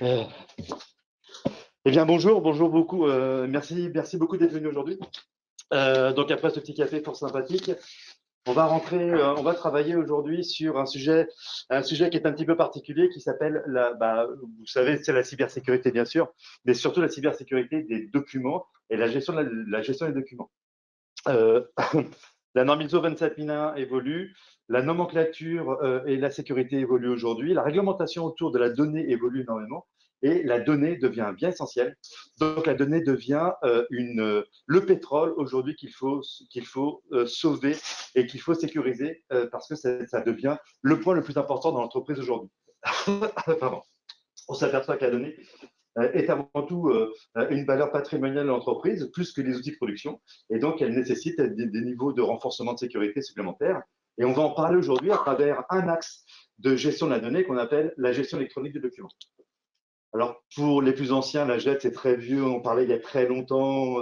Euh, eh bien, bonjour beaucoup. Merci beaucoup d'être venu aujourd'hui. Donc, après ce petit café fort sympathique, on va travailler aujourd'hui sur un sujet qui est un petit peu particulier, qui s'appelle vous savez, c'est la cybersécurité bien sûr, mais surtout la cybersécurité des documents et la gestion des documents. Euh, la norme ISO 27001 évolue, la nomenclature et la sécurité évoluent aujourd'hui, la réglementation autour de la donnée évolue énormément et la donnée devient un bien essentiel. Donc la donnée devient le pétrole aujourd'hui qu'il faut sauver et qu'il faut sécuriser parce que ça devient le point le plus important dans l'entreprise aujourd'hui. Pardon. On s'aperçoit que la donnée est avant tout une valeur patrimoniale de l'entreprise, plus que les outils de production. Et donc, elle nécessite des niveaux de renforcement de sécurité supplémentaires. Et on va en parler aujourd'hui à travers un axe de gestion de la donnée qu'on appelle la gestion électronique des documents. Alors, pour les plus anciens, la JET, c'est très vieux, on parlait il y a très longtemps,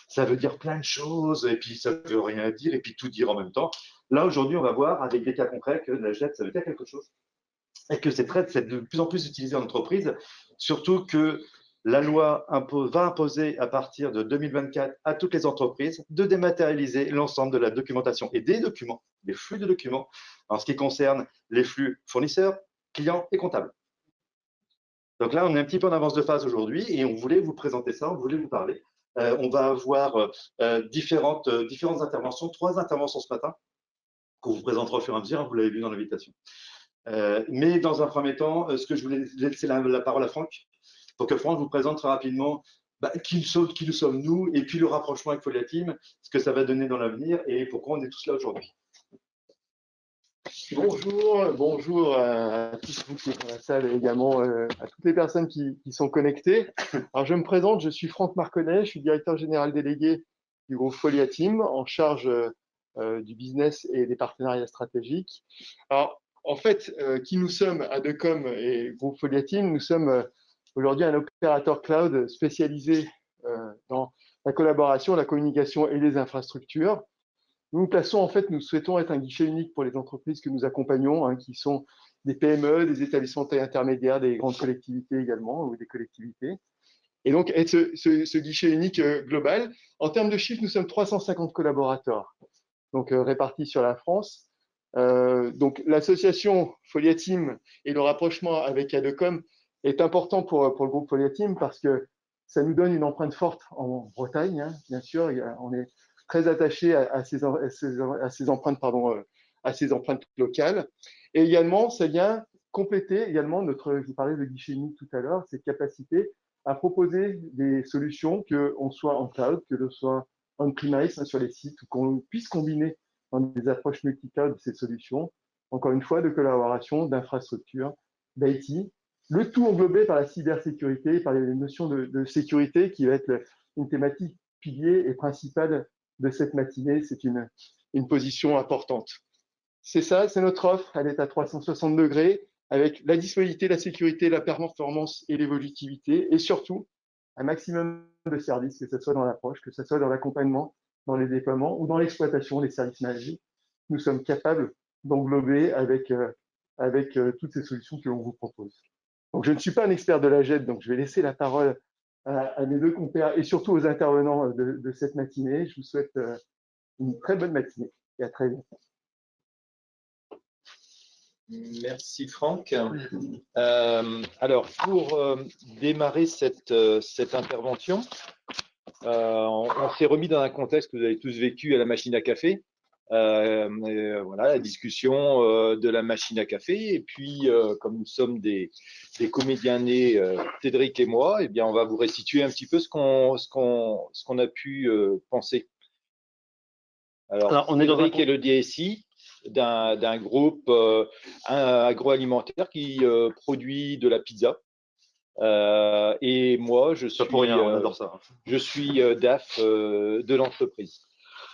ça veut dire plein de choses, et puis ça veut rien dire, et puis tout dire en même temps. Là, aujourd'hui, on va voir avec des cas concrets que la JET, ça veut dire quelque chose et que c'est de plus en plus utilisé en entreprise, surtout que la loi va imposer à partir de 2024 à toutes les entreprises de dématérialiser l'ensemble de la documentation et des documents, des flux de documents, en ce qui concerne les flux fournisseurs, clients et comptables. Donc là, on est un petit peu en avance de phase aujourd'hui et on voulait vous présenter ça, on voulait vous parler. On va avoir différentes interventions, 3 interventions ce matin qu'on vous présentera au fur et à mesure, vous l'avez vu dans l'invitation. Mais dans un premier temps, ce que je voulais laisser la parole à Franck, pour que Franck vous présente très rapidement qui nous sommes nous, et puis le rapprochement avec Folia Team, ce que ça va donner dans l'avenir et pourquoi on est tous là aujourd'hui. Bonjour à tous vous qui êtes dans la salle et également à toutes les personnes qui sont connectées. Alors je me présente, je suis Franck Marconnet, je suis directeur général délégué du groupe Folia Team en charge du business et des partenariats stratégiques. Alors en fait, qui nous sommes Adecom et groupe Folia Team, nous sommes aujourd'hui un opérateur cloud spécialisé dans la collaboration, la communication et les infrastructures. Nous souhaitons être un guichet unique pour les entreprises que nous accompagnons, qui sont des PME, des établissements de taille intermédiaire, des grandes collectivités également, ou des collectivités. Et donc, être ce guichet unique global. En termes de chiffres, nous sommes 350 collaborateurs, donc répartis sur la France. Donc, l'association Folia Team et le rapprochement avec Adecom est important pour le groupe Folia Team parce que ça nous donne une empreinte forte en Bretagne, bien sûr. On est très attaché à ces empreintes, à ces empreintes locales. Et également, ça vient compléter également je vous parlais de guichet unique tout à l'heure, cette capacité à proposer des solutions, qu'on soit en cloud, que ce soit on-premise sur les sites, ou qu'on puisse combiner dans des approches multi-cloud ces solutions, encore une fois, de collaboration, d'infrastructure, d'IT, le tout englobé par la cybersécurité, par les notions de sécurité qui va être une thématique pilier et principale de cette matinée. C'est une position importante. C'est ça, c'est notre offre. Elle est à 360 degrés avec la disponibilité, la sécurité, la performance et l'évolutivité et surtout un maximum de services, que ce soit dans l'approche, que ce soit dans l'accompagnement, dans les déploiements ou dans l'exploitation des services magiques. Nous sommes capables d'englober avec toutes ces solutions que l'on vous propose. Donc, je ne suis pas un expert de la JET, donc je vais laisser la parole à mes deux compères et surtout aux intervenants de cette matinée. Je vous souhaite une très bonne matinée et à très bientôt. Merci Franck. Alors, pour démarrer cette intervention, on s'est remis dans un contexte que vous avez tous vécu à la machine à café. Voilà, la discussion de la machine à café. Et puis, comme nous sommes des comédiens nés, Cédric et moi, eh bien, on va vous restituer un petit peu ce qu'on a pu penser. Alors, on est Cédric est le DSI d'un groupe agroalimentaire qui produit de la pizza. Et moi, je suis, on adore ça. Je suis DAF de l'entreprise.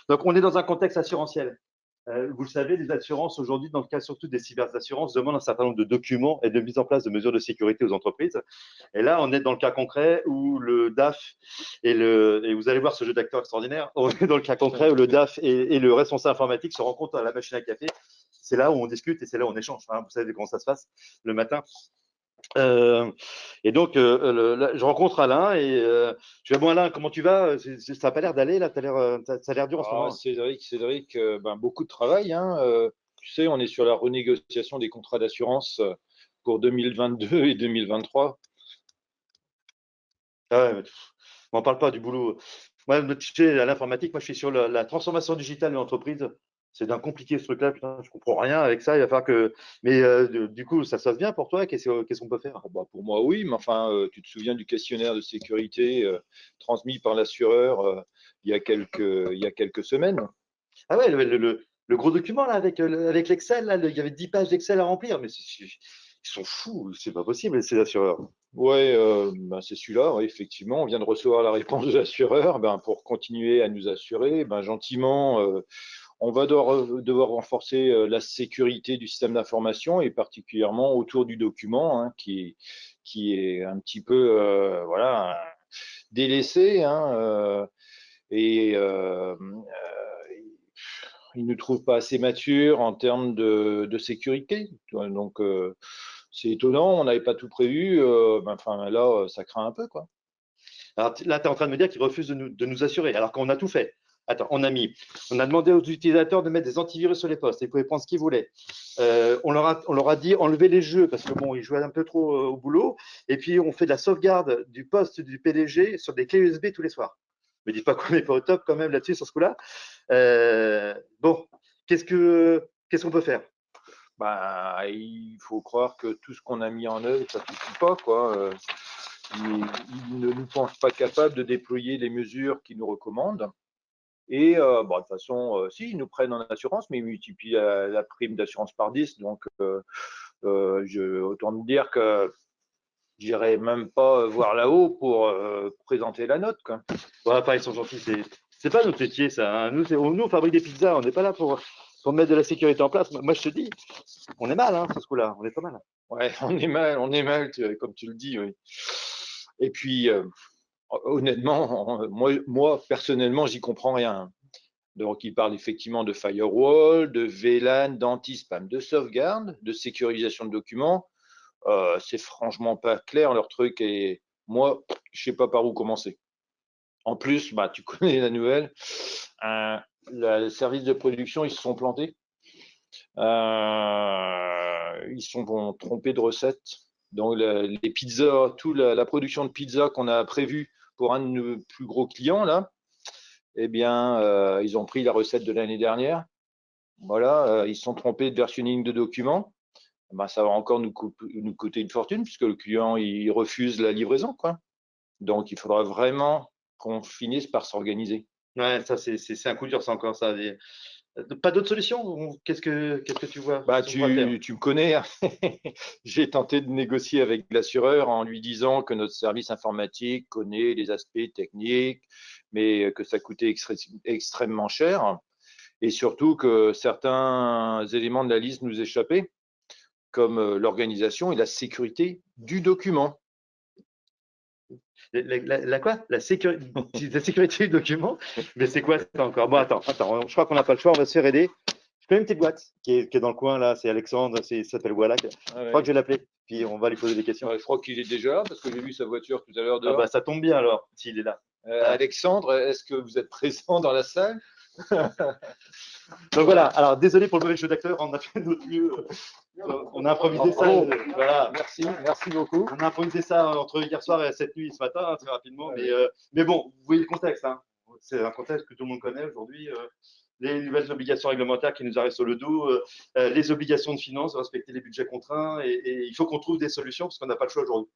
Donc, on est dans un contexte assurantiel. Vous le savez, les assurances aujourd'hui, dans le cas surtout des cyberassurances, demandent un certain nombre de documents et de mise en place de mesures de sécurité aux entreprises. Et là, on est dans le cas concret où le DAF et vous allez voir ce jeu d'acteurs extraordinaire, on est dans le cas concret où le DAF et le responsable informatique se rencontrent à la machine à café. C'est là où on discute et c'est là où on échange. Vous savez comment ça se passe le matin. Et donc, là, je rencontre Alain et je vais bon Alain, comment tu vas? Ça n'a pas l'air d'aller là, ça a l'air dur en ce moment. Cédric, ben, beaucoup de travail, hein. Tu sais, on est sur la renégociation des contrats d'assurance pour 2022 et 2023. Ah ouais, mais, on n'en parle pas du boulot. Moi, tu sais, à l'informatique, moi je suis sur la transformation digitale de l'entreprise. C'est d'un compliqué ce truc-là, putain, je comprends rien avec ça. Il va falloir que. Mais du coup, ça se passe bien pour toi? Qu'est-ce qu'on peut faire? Bah, pour moi, oui, mais enfin, tu te souviens du questionnaire de sécurité transmis par l'assureur il y a quelques semaines? Ah ouais, le gros document là avec l'Excel, là, il y avait 10 pages d'Excel à remplir, mais ils sont fous, c'est pas possible, ces assureurs. Ouais, ben, c'est celui-là, ouais, effectivement. On vient de recevoir la réponse de l'assureur. Ben, pour continuer à nous assurer, ben, gentiment, on va devoir renforcer la sécurité du système d'information et particulièrement autour du document, hein, qui est un petit peu voilà, délaissé, hein, et il ne trouve pas assez mature en termes de sécurité. Donc, c'est étonnant, on n'avait pas tout prévu. Ben, enfin, là, ça craint un peu, quoi. Alors là, tu es en train de me dire qu'ils refusent de nous assurer, alors qu'on a tout fait. Attends, on a demandé aux utilisateurs de mettre des antivirus sur les postes. Ils pouvaient prendre ce qu'ils voulaient. On leur a dit enlever les jeux parce que bon, ils jouaient un peu trop au boulot. Et puis on fait de la sauvegarde du poste du PDG sur des clés USB tous les soirs. Me dites pas qu'on n'est pas au top quand même là-dessus sur ce coup-là. Bon, qu'est-ce qu'on peut faire? Bah, il faut croire que tout ce qu'on a mis en œuvre, ça ne suffit pas, quoi. Ils ne nous pensent pas capables de déployer les mesures qu'ils nous recommandent. Et bon, de toute façon, si, ils nous prennent en assurance, mais ils multiplient la prime d'assurance par 10. Donc, autant me dire que j'irai même pas voir là-haut pour présenter la note, quoi. Ouais, enfin, ils sont gentils. C'est pas notre métier, ça, hein. Nous, on fabrique des pizzas. On n'est pas là pour mettre de la sécurité en place. Moi, je te dis, on est mal, hein, sur ce coup-là. On est pas mal. Ouais, on est mal, comme tu le dis, oui. Et puis, honnêtement, moi, personnellement, j'y comprends rien. Donc, il parle effectivement de firewall, de VLAN, d'anti-spam, de sauvegarde, de sécurisation de documents. C'est franchement pas clair leur truc et moi, je sais pas par où commencer. En plus, bah, tu connais la nouvelle, le service de production, ils se sont plantés. Ils se sont trompés de recette. Donc, les pizzas, la production de pizza qu'on a prévue pour un de nos plus gros clients, là, eh bien, ils ont pris la recette de l'année dernière. Voilà, ils se sont trompés de versionning de documents. Ben, ça va encore nous coûter une fortune puisque le client il refuse la livraison, quoi. Donc, il faudra vraiment qu'on finisse par s'organiser. Ouais, ça, c'est un coup dur, ça encore, ça. Pas d'autre solution? Qu'est-ce que tu vois? Bah, Si on pourrait faire. tu me connais, hein. J'ai tenté de négocier avec l'assureur en lui disant que notre service informatique connaît les aspects techniques, mais que ça coûtait extrêmement cher et surtout que certains éléments de la liste nous échappaient, comme l'organisation et la sécurité du document. La quoi? La sécurité du document? Mais c'est quoi ça encore? Bon, attends, je crois qu'on n'a pas le choix, on va se faire aider. Je connais une petite boîte qui est dans le coin là, c'est Alexandre, il s'appelle Wallach. Ah Je ouais. crois que je vais l'appeler, puis on va lui poser des questions. Ouais, je crois qu'il est déjà là parce que j'ai vu sa voiture tout à l'heure Ah dehors. bah ça tombe bien alors, s'il est là. Voilà. Alexandre, est-ce que vous êtes présent dans la salle? Donc voilà, alors désolé pour le mauvais jeu d'acteur, on a fait de notre mieux. On a improvisé ça. Voilà. Merci beaucoup. On a improvisé ça entre hier soir et cette nuit ce matin, hein, très rapidement. Mais bon, vous voyez le contexte, hein. C'est un contexte que tout le monde connaît aujourd'hui. Les nouvelles obligations réglementaires qui nous arrivent sur le dos, les obligations de finances, de respecter les budgets contraints, et il faut qu'on trouve des solutions parce qu'on n'a pas le choix aujourd'hui.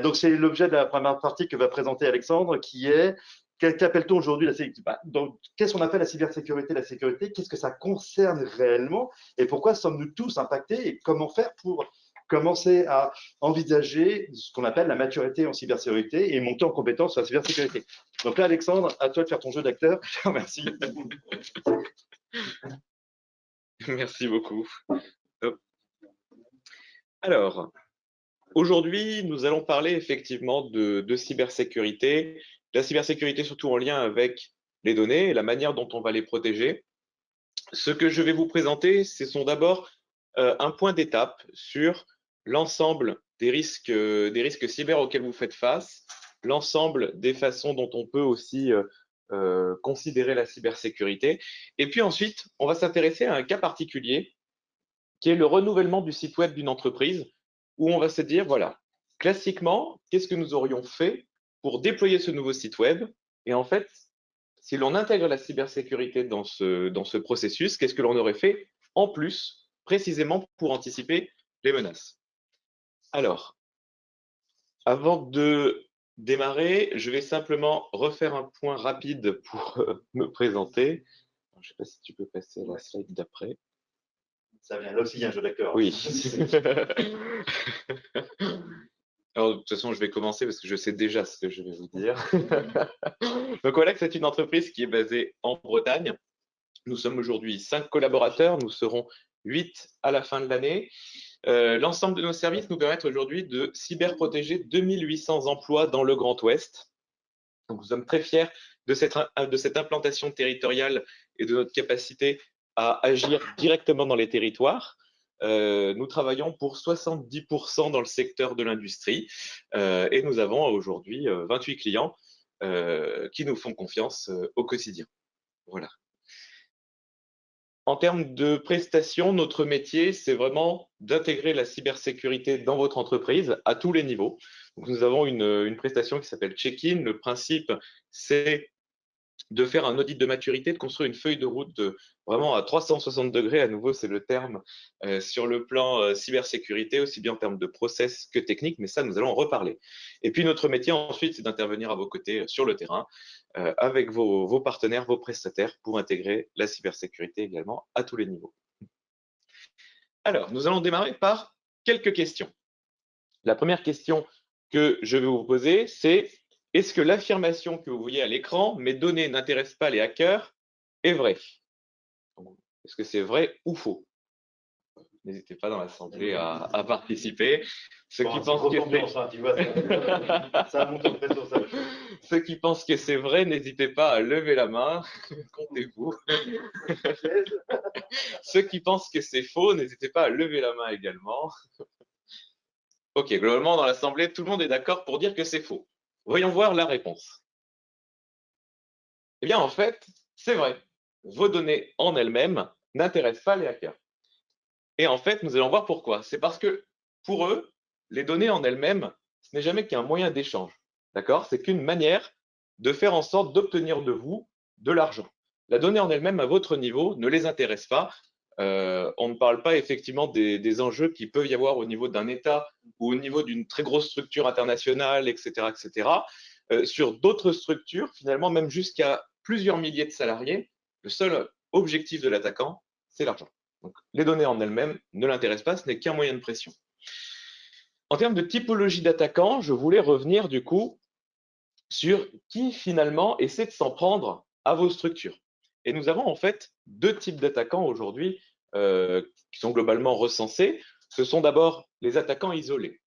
Donc c'est l'objet de la première partie que va présenter Alexandre, qui est qu'appelle-t-on aujourd'hui la sécurité? Qu'est-ce qu'on appelle la cybersécurité? La sécurité, qu'est-ce que ça concerne réellement et pourquoi sommes-nous tous impactés et comment faire pour commencer à envisager ce qu'on appelle la maturité en cybersécurité et monter en compétence sur la cybersécurité. Donc là, Alexandre, à toi de faire ton jeu d'acteur. Merci. Merci beaucoup. Alors, aujourd'hui, nous allons parler effectivement de cybersécurité. La cybersécurité surtout en lien avec les données et la manière dont on va les protéger. Ce que je vais vous présenter, ce sont d'abord un point d'étape sur l'ensemble des risques cyber auxquels vous faites face, l'ensemble des façons dont on peut aussi considérer la cybersécurité. Et puis ensuite, on va s'intéresser à un cas particulier qui est le renouvellement du site web d'une entreprise, où on va se dire, voilà, classiquement, qu'est-ce que nous aurions fait pour déployer ce nouveau site web? Et en fait, si l'on intègre la cybersécurité dans ce processus, qu'est-ce que l'on aurait fait en plus, précisément pour anticiper les menaces? Alors, avant de démarrer, je vais simplement refaire un point rapide pour me présenter. Je ne sais pas si tu peux passer à la slide d'après. Ça vient là aussi, il y a un jeu d'acteur. Oui. Alors, de toute façon, je vais commencer parce que je sais déjà ce que je vais vous dire. Donc, voilà que c'est une entreprise qui est basée en Bretagne. Nous sommes aujourd'hui 5 collaborateurs, nous serons 8 à la fin de l'année. L'ensemble de nos services nous permettent aujourd'hui de cyberprotéger 2800 emplois dans le Grand Ouest. Donc, nous sommes très fiers de cette implantation territoriale et de notre capacité à agir directement dans les territoires. Nous travaillons pour 70% dans le secteur de l'industrie et nous avons aujourd'hui 28 clients qui nous font confiance au quotidien. Voilà. En termes de prestations, notre métier, c'est vraiment d'intégrer la cybersécurité dans votre entreprise à tous les niveaux. Donc, nous avons une prestation qui s'appelle Check-in. Le principe, c'est de faire un audit de maturité, de construire une feuille de route vraiment à 360 degrés, à nouveau c'est le terme, sur le plan cybersécurité, aussi bien en termes de process que technique, mais ça nous allons en reparler. Et puis notre métier ensuite, c'est d'intervenir à vos côtés sur le terrain, avec vos partenaires, vos prestataires, pour intégrer la cybersécurité également à tous les niveaux. Alors, nous allons démarrer par quelques questions. La première question que je vais vous poser, c'est: est-ce que l'affirmation que vous voyez à l'écran, mes données n'intéressent pas les hackers, est vraie? Est-ce que c'est vrai ou faux? N'hésitez pas dans l'assemblée à participer. Ceux qui pensent que c'est vrai, n'hésitez pas à lever la main. Comptez-vous. Ceux qui pensent que c'est faux, n'hésitez pas à lever la main également. Ok, globalement, dans l'assemblée, tout le monde est d'accord pour dire que c'est faux. Voyons voir la réponse. Eh bien, en fait, c'est vrai. Vos données en elles-mêmes n'intéressent pas les hackers. Et en fait, nous allons voir pourquoi. C'est parce que pour eux, les données en elles-mêmes, ce n'est jamais qu'un moyen d'échange. D'accord? C'est qu'une manière de faire en sorte d'obtenir de vous de l'argent. La donnée en elle-même, à votre niveau, ne les intéresse pas. On ne parle pas effectivement des enjeux qu'il peut y avoir au niveau d'un État ou au niveau d'une très grosse structure internationale, etc., etc. Sur d'autres structures, finalement, même jusqu'à plusieurs milliers de salariés, le seul objectif de l'attaquant, c'est l'argent. Donc, les données en elles-mêmes ne l'intéressent pas, ce n'est qu'un moyen de pression. En termes de typologie d'attaquants, je voulais revenir du coup sur qui finalement essaie de s'en prendre à vos structures. Et nous avons en fait deux types d'attaquants aujourd'hui qui sont globalement recensés. Ce sont d'abord les attaquants isolés.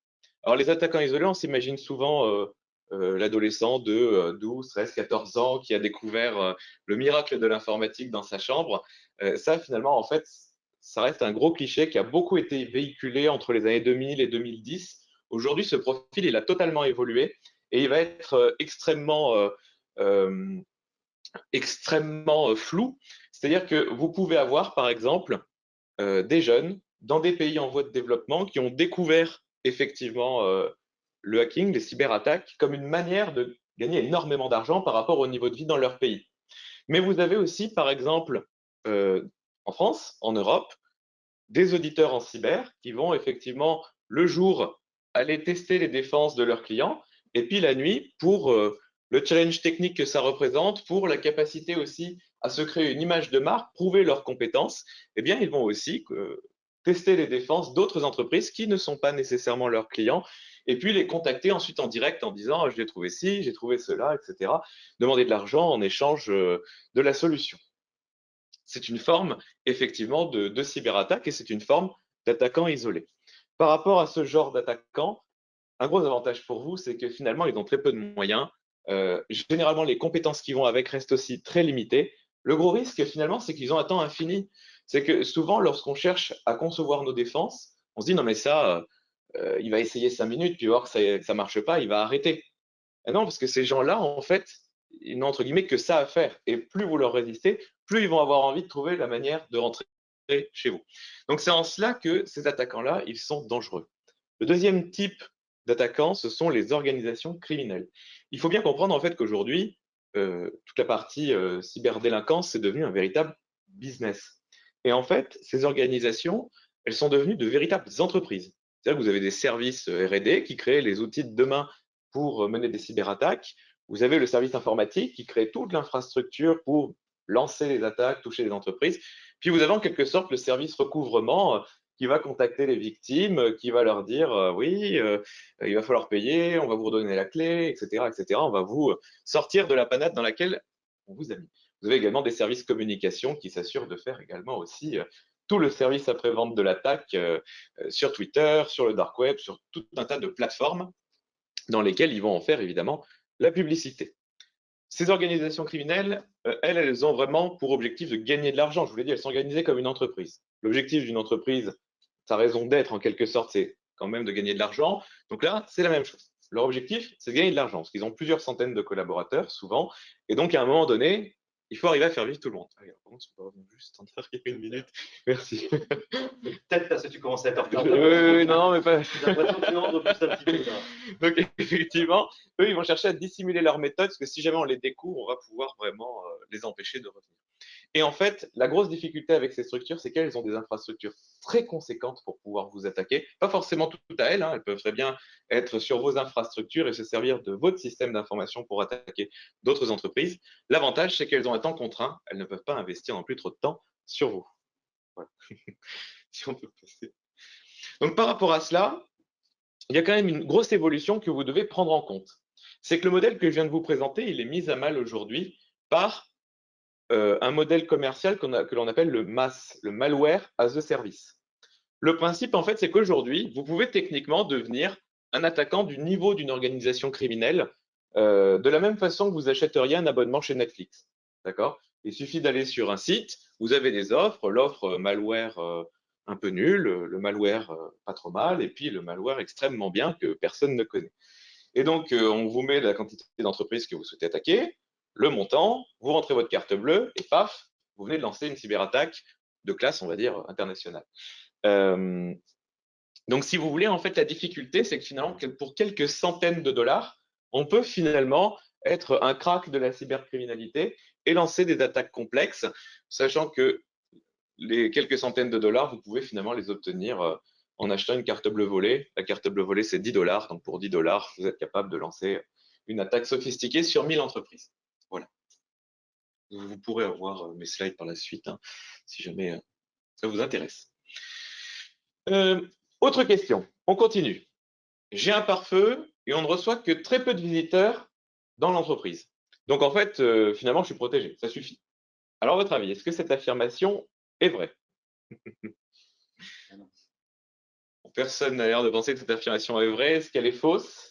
Alors les attaquants isolés, on s'imagine souvent l'adolescent de 12, 13, 14 ans qui a découvert le miracle de l'informatique dans sa chambre. Ça finalement, en fait, ça reste un gros cliché qui a beaucoup été véhiculé entre les années 2000 et 2010. Aujourd'hui, ce profil, il a totalement évolué et il va être extrêmement flou. C'est-à-dire que vous pouvez avoir, par exemple, des jeunes dans des pays en voie de développement qui ont découvert effectivement le hacking, les cyberattaques, comme une manière de gagner énormément d'argent par rapport au niveau de vie dans leur pays. Mais vous avez aussi, par exemple, en France, en Europe, des auditeurs en cyber qui vont effectivement, le jour, aller tester les défenses de leurs clients, et puis la nuit, pour le challenge technique que ça représente, pour la capacité aussi à se créer une image de marque, prouver leurs compétences, eh bien, ils vont aussi tester les défenses d'autres entreprises qui ne sont pas nécessairement leurs clients, et puis les contacter ensuite en direct en disant « j'ai trouvé ci, j'ai trouvé cela », etc. Demander de l'argent en échange de la solution. C'est une forme effectivement de cyberattaque et c'est une forme d'attaquant isolé. Par rapport à ce genre d'attaquant, un gros avantage pour vous, c'est que finalement, ils ont très peu de moyens. Généralement, les compétences qui vont avec restent aussi très limitées. Le gros risque, finalement, c'est qu'ils ont un temps infini. C'est que souvent, lorsqu'on cherche à concevoir nos défenses, on se dit non mais ça, il va essayer 5 minutes, puis voir que ça marche pas, il va arrêter. Et non, parce que ces gens-là, en fait, ils n'ont entre guillemets que ça à faire. Et plus vous leur résistez, plus ils vont avoir envie de trouver la manière de rentrer chez vous. Donc c'est en cela que ces attaquants-là, ils sont dangereux. Le deuxième type d'attaquants, ce sont les organisations criminelles. Il faut bien comprendre en fait qu'aujourd'hui, toute la partie cyberdélinquance, c'est devenu un véritable business. Et en fait, ces organisations, elles sont devenues de véritables entreprises. C'est-à-dire que vous avez des services R&D qui créent les outils de demain pour mener des cyberattaques. Vous avez le service informatique qui crée toute l'infrastructure pour lancer les attaques, toucher les entreprises. Puis vous avez en quelque sorte le service recouvrement qui va contacter les victimes, qui va leur dire oui, il va falloir payer, on va vous redonner la clé, etc., etc. On va vous sortir de la panade dans laquelle on vous a mis. Vous avez également des services communication qui s'assurent de faire également aussi tout le service après-vente de l'attaque sur Twitter, sur le dark web, sur tout un tas de plateformes dans lesquelles ils vont en faire évidemment la publicité. Ces organisations criminelles, elles ont vraiment pour objectif de gagner de l'argent. Je vous l'ai dit, elles sont organisées comme une entreprise. L'objectif d'une entreprise, sa raison d'être en quelque sorte, c'est quand même de gagner de l'argent. Donc là, c'est la même chose. Leur objectif, c'est de gagner de l'argent, parce qu'ils ont plusieurs centaines de collaborateurs, souvent. Et donc, à un moment donné, il faut arriver à faire vivre tout le monde. Par contre, on peut revenir juste en faire une minute. Merci. Peut-être parce que tu commences à être en retard. Oui, non, mais pas. J'ai l'impression que tu en repousses un petit peu. Là. Donc, effectivement, eux, ils vont chercher à dissimuler leur méthode, parce que si jamais on les découvre, on va pouvoir vraiment les empêcher de revenir. Et en fait, la grosse difficulté avec ces structures, c'est qu'elles ont des infrastructures très conséquentes pour pouvoir vous attaquer. Pas forcément toutes à elles, hein, elles peuvent très bien être sur vos infrastructures et se servir de votre système d'information pour attaquer d'autres entreprises. L'avantage, c'est qu'elles ont un temps contraint, elles ne peuvent pas investir non plus trop de temps sur vous. Voilà. Si on peut passer. Donc par rapport à cela, il y a quand même une grosse évolution que vous devez prendre en compte. C'est que le modèle que je viens de vous présenter, il est mis à mal aujourd'hui par un modèle commercial que l'on appelle le MAS, le Malware as a Service. Le principe, en fait, c'est qu'aujourd'hui, vous pouvez techniquement devenir un attaquant du niveau d'une organisation criminelle de la même façon que vous achèteriez un abonnement chez Netflix. D'accord? Il suffit d'aller sur un site, vous avez des offres, l'offre malware un peu nulle, le malware pas trop mal, et puis le malware extrêmement bien que personne ne connaît. Et donc, on vous met la quantité d'entreprises que vous souhaitez attaquer, le montant, vous rentrez votre carte bleue et paf, vous venez de lancer une cyberattaque de classe, on va dire, internationale. Donc, si vous voulez, en fait, la difficulté, c'est que finalement, pour quelques centaines de dollars, on peut finalement être un crack de la cybercriminalité et lancer des attaques complexes, sachant que les quelques centaines de dollars, vous pouvez finalement les obtenir en achetant une carte bleue volée. La carte bleue volée, c'est 10 dollars. Donc, pour 10 dollars, vous êtes capable de lancer une attaque sophistiquée sur 1000 entreprises. Voilà. Vous pourrez avoir mes slides par la suite, hein, si jamais ça vous intéresse. Autre question, on continue. J'ai un pare-feu et on ne reçoit que très peu de visiteurs dans l'entreprise. Donc en fait, finalement, je suis protégé, ça suffit. Alors, à votre avis, est-ce que cette affirmation est vraie? Personne n'a l'air de penser que cette affirmation est vraie. Est-ce qu'elle est fausse?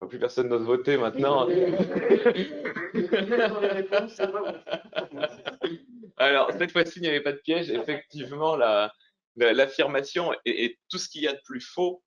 Plus personne n'ose voter maintenant. Alors, cette fois-ci, il n'y avait pas de piège. Effectivement, l'affirmation est tout ce qu'il y a de plus faux.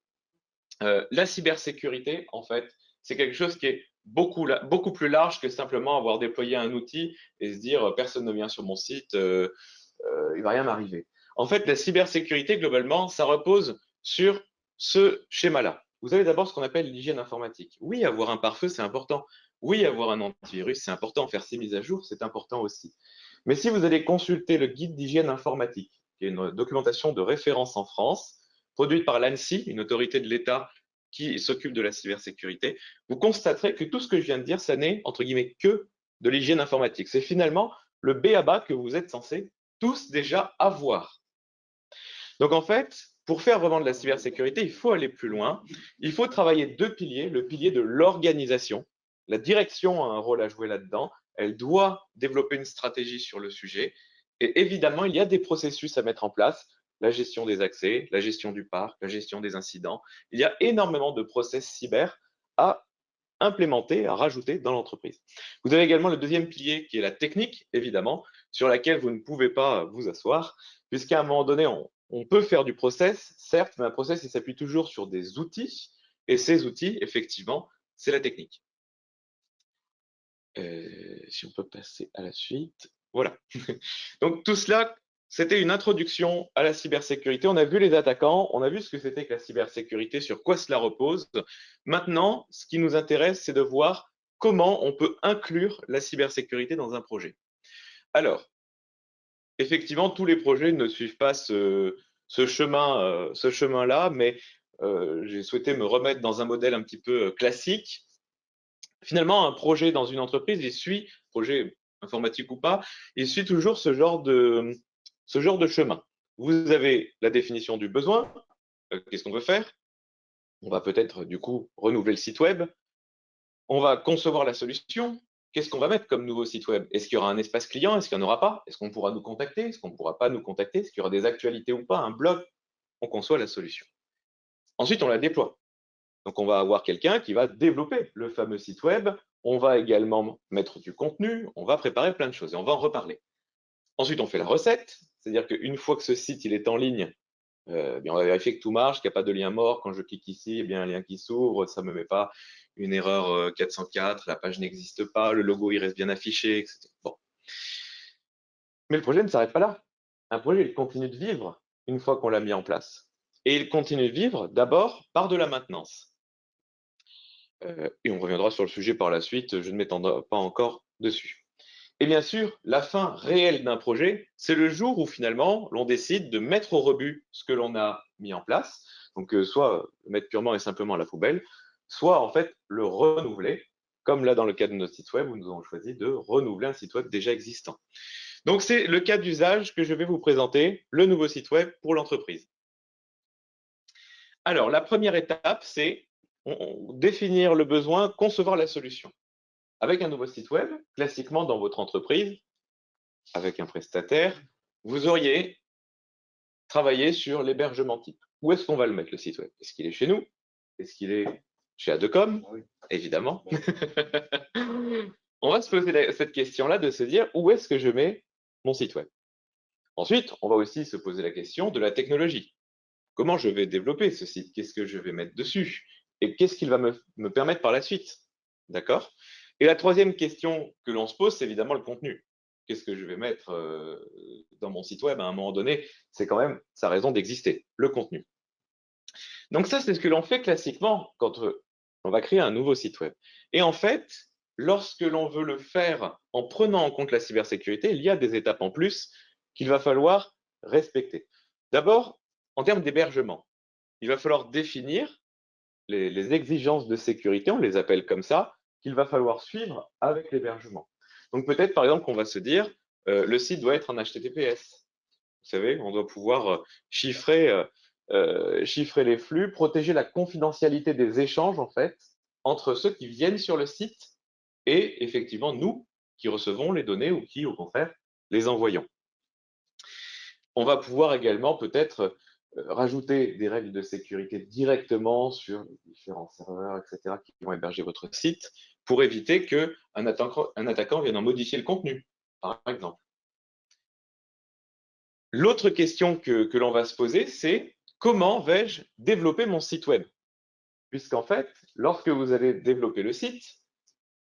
La cybersécurité, en fait, c'est quelque chose qui est beaucoup plus large que simplement avoir déployé un outil et se dire personne ne vient sur mon site, il ne va rien m'arriver. En fait, la cybersécurité, globalement, ça repose sur ce schéma-là. Vous avez d'abord ce qu'on appelle l'hygiène informatique. Oui, avoir un pare-feu, c'est important. Oui, avoir un antivirus, c'est important. Faire ses mises à jour, c'est important aussi. Mais si vous allez consulter le guide d'hygiène informatique, qui est une documentation de référence en France, produite par l'ANSSI, une autorité de l'État qui s'occupe de la cybersécurité, vous constaterez que tout ce que je viens de dire, ça n'est, entre guillemets, que de l'hygiène informatique. C'est finalement le b.a.-ba que vous êtes censés tous déjà avoir. Donc en fait, pour faire vraiment de la cybersécurité, il faut aller plus loin. Il faut travailler deux piliers. Le pilier de l'organisation. La direction a un rôle à jouer là-dedans. Elle doit développer une stratégie sur le sujet. Et évidemment, il y a des processus à mettre en place. La gestion des accès, la gestion du parc, la gestion des incidents. Il y a énormément de process cyber à implémenter, à rajouter dans l'entreprise. Vous avez également le deuxième pilier qui est la technique, évidemment, sur laquelle vous ne pouvez pas vous asseoir, puisqu'à un moment donné, on on peut faire du process, certes, mais un process, il s'appuie toujours sur des outils. Et ces outils, effectivement, c'est la technique. Si on peut passer à la suite. Voilà. Donc tout cela, c'était une introduction à la cybersécurité. On a vu les attaquants, on a vu ce que c'était que la cybersécurité, sur quoi cela repose. Maintenant, ce qui nous intéresse, c'est de voir comment on peut inclure la cybersécurité dans un projet. Alors, effectivement, tous les projets ne suivent pas ce chemin-là, mais j'ai souhaité me remettre dans un modèle un petit peu classique. Finalement, un projet dans une entreprise, il suit, projet informatique ou pas, il suit toujours ce genre de chemin. Vous avez la définition du besoin, qu'est-ce qu'on veut faire? On va peut-être du coup renouveler le site web. On va concevoir la solution. Qu'est-ce qu'on va mettre comme nouveau site web? Est-ce qu'il y aura un espace client? Est-ce qu'il n'y en aura pas? Est-ce qu'on pourra nous contacter? Est-ce qu'on ne pourra pas nous contacter? Est-ce qu'il y aura des actualités ou pas? Un blog? On conçoit la solution. Ensuite, on la déploie. Donc, on va avoir quelqu'un qui va développer le fameux site web. On va également mettre du contenu. On va préparer plein de choses et on va en reparler. Ensuite, on fait la recette. C'est-à-dire qu'une fois que ce site il est en ligne, on va vérifier que tout marche, qu'il n'y a pas de lien mort. Quand je clique ici, il y a un lien qui s'ouvre. Ça ne me met pas une erreur 404. La page n'existe pas. Le logo il reste bien affiché, etc. Bon. Mais le projet ne s'arrête pas là. Un projet, il continue de vivre une fois qu'on l'a mis en place. Et il continue de vivre d'abord par de la maintenance. Et on reviendra sur le sujet par la suite, je ne m'étendrai pas encore dessus. Et bien sûr, la fin réelle d'un projet, c'est le jour où finalement l'on décide de mettre au rebut ce que l'on a mis en place, donc soit le mettre purement et simplement à la poubelle, soit en fait le renouveler, comme là dans le cas de notre site web où nous avons choisi de renouveler un site web déjà existant. Donc c'est le cas d'usage que je vais vous présenter, le nouveau site web pour l'entreprise. Alors la première étape, c'est définir le besoin, concevoir la solution. Avec un nouveau site web, classiquement dans votre entreprise, avec un prestataire, vous auriez travaillé sur l'hébergement type. Où est-ce qu'on va le mettre, le site web? Est-ce qu'il est chez nous? Est-ce qu'il est chez Adecom? Oui. Évidemment. On va se poser cette question-là de se dire où est-ce que je mets mon site web? Ensuite, on va aussi se poser la question de la technologie. Comment je vais développer ce site? Qu'est-ce que je vais mettre dessus? Et qu'est-ce qu'il va me permettre par la suite? D'accord? Et la troisième question que l'on se pose, c'est évidemment le contenu. Qu'est-ce que je vais mettre dans mon site web à un moment donné? C'est quand même sa raison d'exister, le contenu. Donc ça, c'est ce que l'on fait classiquement quand on va créer un nouveau site web. Et en fait, lorsque l'on veut le faire en prenant en compte la cybersécurité, il y a des étapes en plus qu'il va falloir respecter. D'abord, en termes d'hébergement, il va falloir définir les exigences de sécurité, on les appelle comme ça, qu'il va falloir suivre avec l'hébergement. Donc peut-être par exemple qu'on va se dire, le site doit être en HTTPS. Vous savez, on doit pouvoir chiffrer les flux, protéger la confidentialité des échanges en fait entre ceux qui viennent sur le site et effectivement nous qui recevons les données ou qui au contraire les envoyons. On va pouvoir également peut-être rajouter des règles de sécurité directement sur les différents serveurs, etc., qui vont héberger votre site pour éviter qu'un attaquant vienne en modifier le contenu, par exemple. L'autre question que l'on va se poser, c'est comment vais-je développer mon site web? Puisqu'en fait, lorsque vous allez développer le site,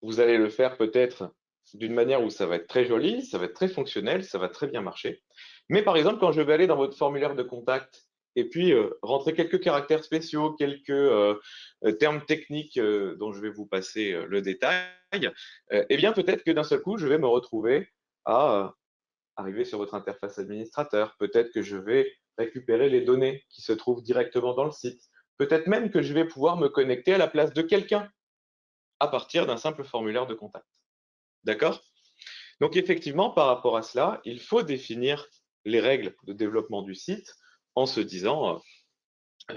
vous allez le faire peut-être d'une manière où ça va être très joli, ça va être très fonctionnel, ça va très bien marcher. Mais par exemple, quand je vais aller dans votre formulaire de contact et puis rentrer quelques caractères spéciaux, quelques termes techniques dont je vais vous passer le détail, eh bien peut-être que d'un seul coup, je vais me retrouver à arriver sur votre interface administrateur. Peut-être que je vais récupérer les données qui se trouvent directement dans le site. Peut-être même que je vais pouvoir me connecter à la place de quelqu'un à partir d'un simple formulaire de contact. D'accord? Donc effectivement, par rapport à cela, il faut définir les règles de développement du site en se disant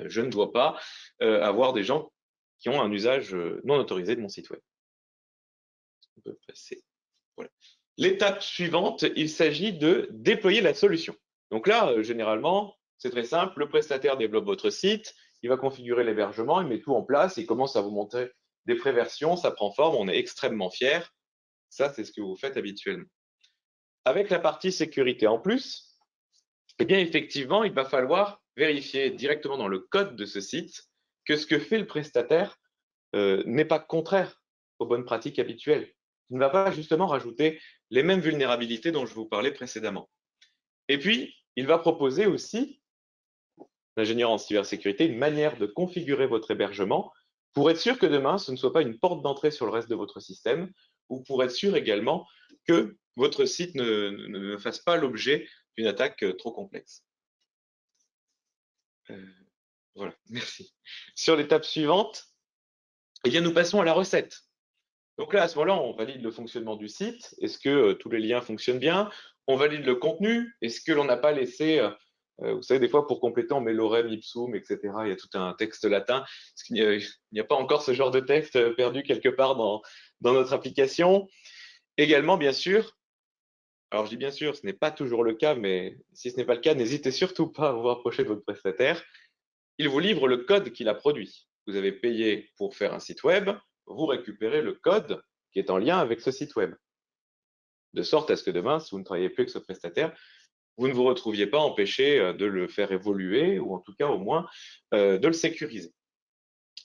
je ne dois pas avoir des gens qui ont un usage non autorisé de mon site web. On peut passer. Voilà. L'étape suivante, il s'agit de déployer la solution. Donc là, généralement, c'est très simple. Le prestataire développe votre site, il va configurer l'hébergement, il met tout en place, il commence à vous montrer des préversions, ça prend forme, on est extrêmement fiers. Ça, c'est ce que vous faites habituellement. Avec la partie sécurité en plus, eh bien, effectivement, il va falloir vérifier directement dans le code de ce site que ce que fait le prestataire n'est pas contraire aux bonnes pratiques habituelles. Il ne va pas justement rajouter les mêmes vulnérabilités dont je vous parlais précédemment. Et puis, il va proposer aussi, l'ingénieur en cybersécurité, une manière de configurer votre hébergement pour être sûr que demain, ce ne soit pas une porte d'entrée sur le reste de votre système, ou pour être sûr également que votre site ne fasse pas l'objet d'une attaque trop complexe. Voilà, merci. Sur l'étape suivante, eh bien, nous passons à la recette. Donc là, à ce moment-là, on valide le fonctionnement du site. Est-ce que tous les liens fonctionnent bien? On valide le contenu. Est-ce que l'on n'a pas laissé, vous savez, des fois, pour compléter, on met lorem ipsum, etc. Il y a tout un texte latin. Est-ce qu'il n'y a pas encore ce genre de texte perdu quelque part dans notre application? Également, bien sûr, alors je dis bien sûr, ce n'est pas toujours le cas, mais si ce n'est pas le cas, n'hésitez surtout pas à vous rapprocher de votre prestataire. Il vous livre le code qu'il a produit. Vous avez payé pour faire un site web, vous récupérez le code qui est en lien avec ce site web. De sorte à ce que demain, si vous ne travaillez plus avec ce prestataire, vous ne vous retrouviez pas empêché de le faire évoluer ou en tout cas au moins de le sécuriser.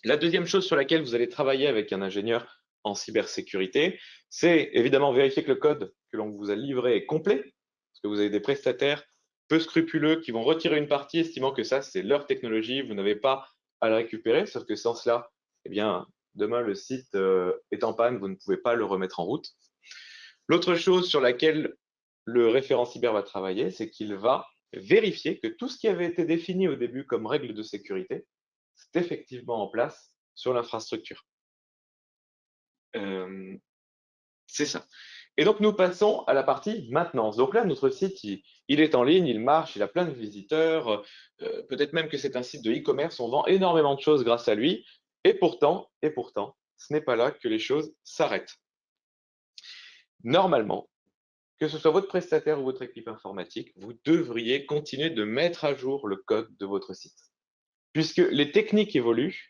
La deuxième chose sur laquelle vous allez travailler avec un ingénieur en cybersécurité, c'est évidemment vérifier que le code que l'on vous a livré est complet, parce que vous avez des prestataires peu scrupuleux qui vont retirer une partie estimant que ça, c'est leur technologie, vous n'avez pas à la récupérer, sauf que sans cela, eh bien, demain, le site est en panne, vous ne pouvez pas le remettre en route. L'autre chose sur laquelle le référent cyber va travailler, c'est qu'il va vérifier que tout ce qui avait été défini au début comme règle de sécurité, c'est effectivement en place sur l'infrastructure. C'est ça. Et donc, nous passons à la partie maintenance. Donc là, notre site, il est en ligne, il marche, il a plein de visiteurs. Peut-être même que c'est un site de e-commerce, on vend énormément de choses grâce à lui. Et pourtant, ce n'est pas là que les choses s'arrêtent. Normalement, que ce soit votre prestataire ou votre équipe informatique, vous devriez continuer de mettre à jour le code de votre site. Puisque les techniques évoluent,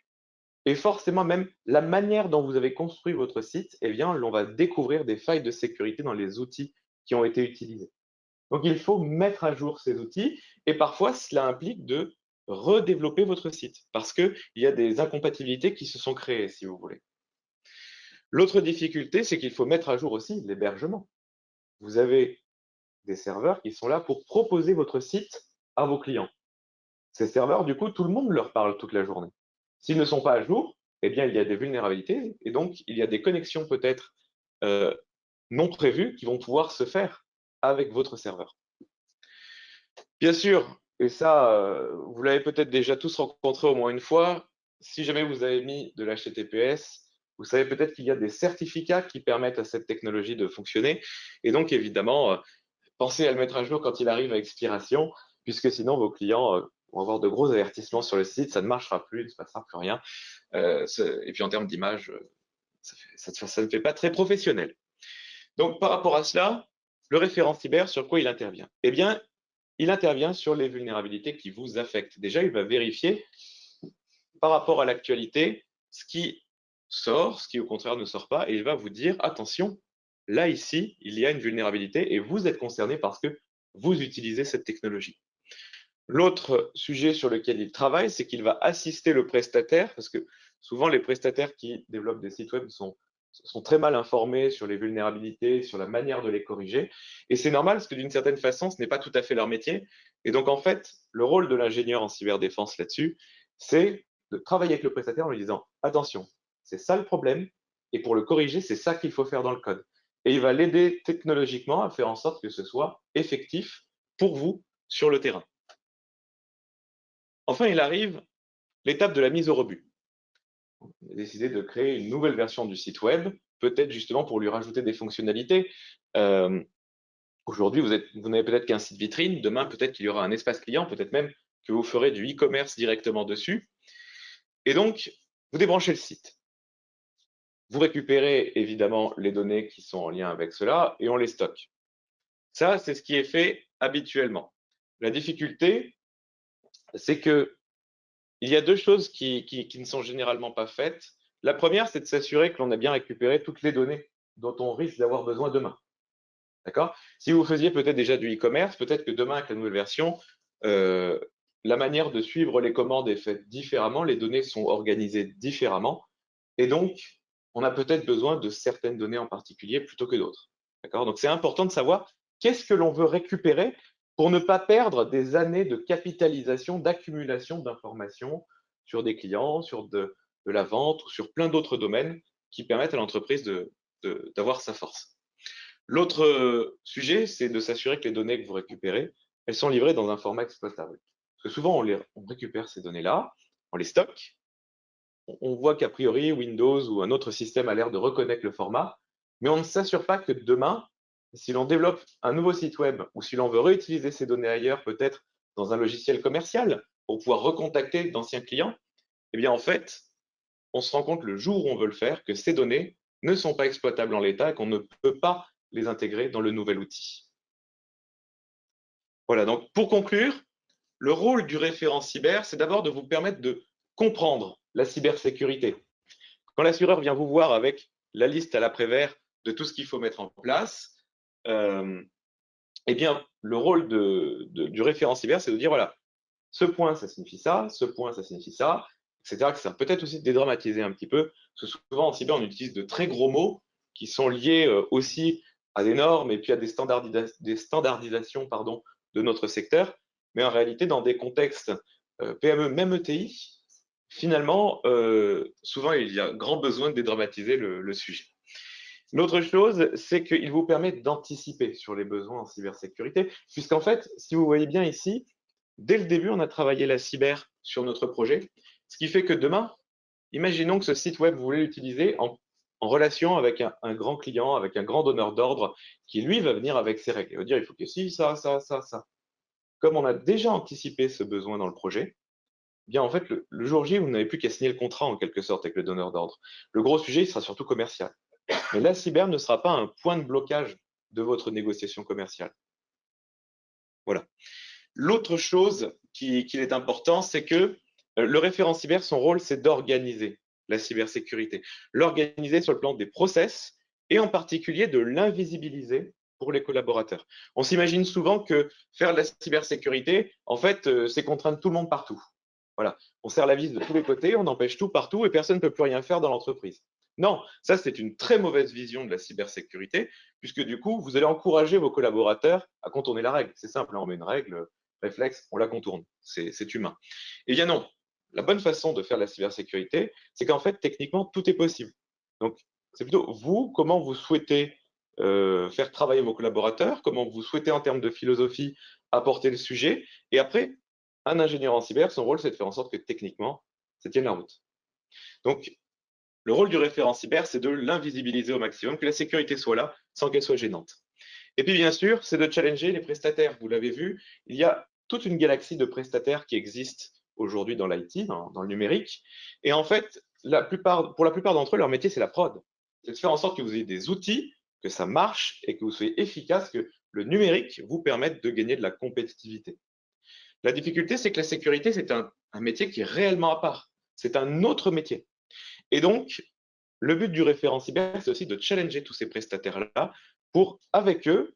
et forcément, même la manière dont vous avez construit votre site, eh bien, l'on va découvrir des failles de sécurité dans les outils qui ont été utilisés. Donc, il faut mettre à jour ces outils et parfois, cela implique de redévelopper votre site parce qu'il y a des incompatibilités qui se sont créées, si vous voulez. L'autre difficulté, c'est qu'il faut mettre à jour aussi l'hébergement. Vous avez des serveurs qui sont là pour proposer votre site à vos clients. Ces serveurs, du coup, tout le monde leur parle toute la journée. S'ils ne sont pas à jour, eh bien, il y a des vulnérabilités et donc il y a des connexions peut-être non prévues qui vont pouvoir se faire avec votre serveur. Bien sûr, et ça, vous l'avez peut-être déjà tous rencontré au moins une fois, si jamais vous avez mis de l'HTTPS, vous savez peut-être qu'il y a des certificats qui permettent à cette technologie de fonctionner. Et donc, évidemment, pensez à le mettre à jour quand il arrive à expiration, puisque sinon, vos clients vont avoir de gros avertissements sur le site, ça ne marchera plus, il ne se passera plus rien. Et puis, en termes d'image, ça ne fait pas très professionnel. Donc, par rapport à cela, le référent cyber, sur quoi il intervient? Eh bien, il intervient sur les vulnérabilités qui vous affectent. Déjà, il va vérifier par rapport à l'actualité ce qui sort, ce qui au contraire ne sort pas, et il va vous dire, attention, là, ici, il y a une vulnérabilité et vous êtes concerné parce que vous utilisez cette technologie. L'autre sujet sur lequel il travaille, c'est qu'il va assister le prestataire, parce que souvent les prestataires qui développent des sites web sont très mal informés sur les vulnérabilités, sur la manière de les corriger. Et c'est normal parce que d'une certaine façon, ce n'est pas tout à fait leur métier. Et donc en fait, le rôle de l'ingénieur en cyberdéfense là-dessus, c'est de travailler avec le prestataire en lui disant, attention, c'est ça le problème, et pour le corriger, c'est ça qu'il faut faire dans le code. Et il va l'aider technologiquement à faire en sorte que ce soit effectif pour vous sur le terrain. Enfin, il arrive l'étape de la mise au rebut. On a décidé de créer une nouvelle version du site web, peut-être justement pour lui rajouter des fonctionnalités. Aujourd'hui, vous n'avez peut-être qu'un site vitrine, demain peut-être qu'il y aura un espace client, peut-être même que vous ferez du e-commerce directement dessus. Et donc, vous débranchez le site. Vous récupérez évidemment les données qui sont en lien avec cela et on les stocke. Ça, c'est ce qui est fait habituellement. La difficulté, c'est que il y a deux choses qui ne sont généralement pas faites. La première, c'est de s'assurer que l'on a bien récupéré toutes les données dont on risque d'avoir besoin demain. D'accord? Si vous faisiez peut-être déjà du e-commerce, peut-être que demain, avec la nouvelle version, la manière de suivre les commandes est faite différemment, les données sont organisées différemment, et donc, on a peut-être besoin de certaines données en particulier plutôt que d'autres. D'accord? Donc, c'est important de savoir qu'est-ce que l'on veut récupérer pour ne pas perdre des années de capitalisation, d'accumulation d'informations sur des clients, sur de la vente ou sur plein d'autres domaines qui permettent à l'entreprise d'avoir sa force. L'autre sujet, c'est de s'assurer que les données que vous récupérez, elles sont livrées dans un format exploitable. Parce que souvent, on récupère ces données-là, on les stocke, on voit qu'a priori, Windows ou un autre système a l'air de reconnaître le format, mais on ne s'assure pas que demain, si l'on développe un nouveau site web ou si l'on veut réutiliser ces données ailleurs, peut-être dans un logiciel commercial, pour pouvoir recontacter d'anciens clients, eh bien, en fait, on se rend compte le jour où on veut le faire que ces données ne sont pas exploitables en l'état et qu'on ne peut pas les intégrer dans le nouvel outil. Voilà, donc pour conclure, le rôle du référent cyber, c'est d'abord de vous permettre de comprendre la cybersécurité. Quand l'assureur vient vous voir avec la liste à l'après-vert de tout ce qu'il faut mettre en place, eh bien, le rôle du référent cyber, c'est de dire, voilà, ce point, ça signifie ça, ce point, ça signifie ça, etc. Que ça peut-être aussi dédramatiser un petit peu, parce que souvent en cyber, on utilise de très gros mots qui sont liés aussi à des normes et puis à des standardisations pardon, de notre secteur, mais en réalité, dans des contextes PME, même ETI, finalement, souvent, il y a grand besoin de dédramatiser le sujet. L'autre chose, c'est qu'il vous permet d'anticiper sur les besoins en cybersécurité, puisqu'en fait, si vous voyez bien ici, dès le début, on a travaillé la cyber sur notre projet, ce qui fait que demain, imaginons que ce site web, vous voulez l'utiliser en relation avec un grand client, avec un grand donneur d'ordre, qui lui va venir avec ses règles. Il va dire, il faut que si, ça, ça, ça, ça. Comme on a déjà anticipé ce besoin dans le projet, eh bien en fait, le jour J, vous n'avez plus qu'à signer le contrat en quelque sorte avec le donneur d'ordre. Le gros sujet, il sera surtout commercial. Mais la cyber ne sera pas un point de blocage de votre négociation commerciale. Voilà. L'autre chose qu'il est important, c'est que le référent cyber, son rôle, c'est d'organiser la cybersécurité. L'organiser sur le plan des process et en particulier de l'invisibiliser pour les collaborateurs. On s'imagine souvent que faire de la cybersécurité, en fait, c'est contraindre tout le monde partout. Voilà. On serre la vis de tous les côtés, on empêche tout partout et personne ne peut plus rien faire dans l'entreprise. Non, ça c'est une très mauvaise vision de la cybersécurité, puisque du coup, vous allez encourager vos collaborateurs à contourner la règle. C'est simple, hein, on met une règle, réflexe, on la contourne. C'est humain. Eh bien non, la bonne façon de faire la cybersécurité, c'est qu'en fait, techniquement, tout est possible. Donc, c'est plutôt vous, comment vous souhaitez faire travailler vos collaborateurs, comment vous souhaitez en termes de philosophie apporter le sujet, et après, un ingénieur en cyber, son rôle, c'est de faire en sorte que techniquement, ça tienne la route. Donc, le rôle du référent cyber, c'est de l'invisibiliser au maximum, que la sécurité soit là, sans qu'elle soit gênante. Et puis, bien sûr, c'est de challenger les prestataires. Vous l'avez vu, il y a toute une galaxie de prestataires qui existent aujourd'hui dans l'IT, dans le numérique. Et en fait, pour la plupart d'entre eux, leur métier, c'est la prod. C'est de faire en sorte que vous ayez des outils, que ça marche et que vous soyez efficace, que le numérique vous permette de gagner de la compétitivité. La difficulté, c'est que la sécurité, c'est un métier qui est réellement à part. C'est un autre métier. Et donc, le but du référent cyber, c'est aussi de challenger tous ces prestataires-là pour, avec eux,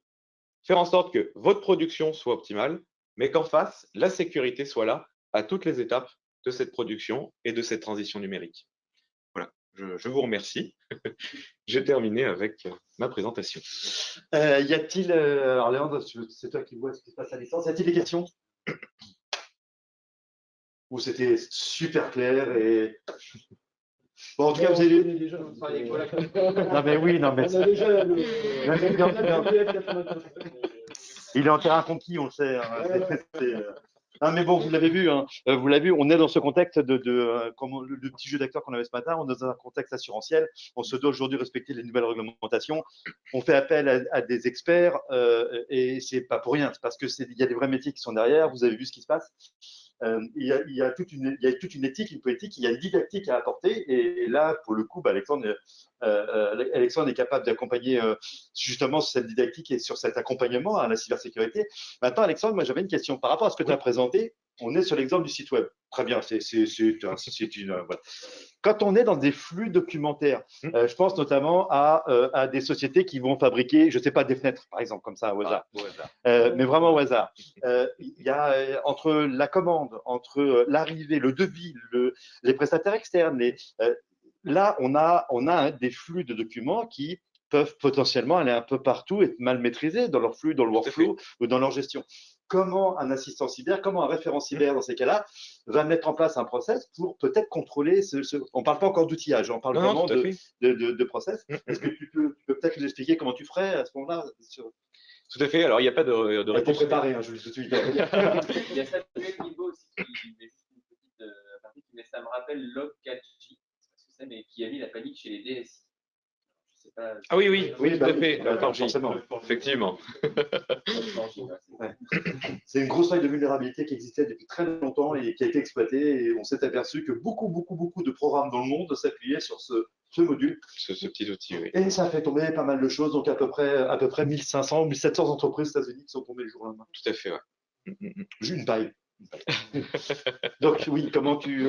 faire en sorte que votre production soit optimale, mais qu'en face, la sécurité soit là à toutes les étapes de cette production et de cette transition numérique. Voilà, je vous remercie. J'ai terminé avec ma présentation. Y a-t-il, alors Léandre, c'est toi qui vois ce qui se passe à distance, y a-t-il des questions? Ou c'était super clair et… Bon, en tout cas, vous avez déjà travaillé avec Non, mais oui, non, mais… Il est en terrain conquis, on le sait. Hein. Non, mais bon, vous l'avez vu, hein. Vous l'avez vu, on est dans ce contexte comme le petit jeu d'acteur qu'on avait ce matin, on est dans un contexte assurantiel. On se doit aujourd'hui respecter les nouvelles réglementations. On fait appel à des experts et c'est pas pour rien, c'est parce que il y a des vrais métiers qui sont derrière. Vous avez vu ce qui se passe. Il y a toute une éthique, une politique, il y a une didactique à apporter. Et là, pour le coup, Alexandre est capable d'accompagner justement sur cette didactique et sur cet accompagnement à la cybersécurité. Maintenant, Alexandre, moi j'avais une question par rapport à ce que tu as présenté. on est sur l'exemple du site web. Très bien, voilà. Quand on est dans des flux documentaires, je pense notamment à des sociétés qui vont fabriquer, je ne sais pas, des fenêtres, par exemple, comme ça, au hasard. Mais vraiment au hasard. Il y a entre la commande, entre l'arrivée, le devis, les prestataires externes, là, on a des flux de documents qui peuvent potentiellement aller un peu partout, être mal maîtrisés dans leur flux, dans le workflow ou dans leur gestion. Comment un assistant cyber, comment un référent cyber dans ces cas-là va mettre en place un process pour peut-être contrôler on ne parle pas encore d'outillage, on parle vraiment de process. Est-ce que tu peux peut-être nous expliquer comment tu ferais à ce moment-là Tout à fait. Alors, il n'y a pas de réponse préparée, je vous le dis tout de suite. Il y a Samuel Guilbault aussi qui met juste une petite partie, mais ça me rappelle Log 4J, je sais pas ce que c'est, mais qui a mis la panique chez les DSI. Je sais pas. Ah oui, tout à fait. Forcément. Effectivement. C'est une grosse faille de vulnérabilité qui existait depuis très longtemps et qui a été exploitée. Et on s'est aperçu que beaucoup de programmes dans le monde s'appuyaient sur ce module. Ce petit outil, oui. Et ça a fait tomber pas mal de choses. Donc à peu près 1500 ou 1700 entreprises aux États-Unis qui sont tombées le jour au lendemain. Tout à fait, ouais. J'ai une paille. Donc oui, comment tu…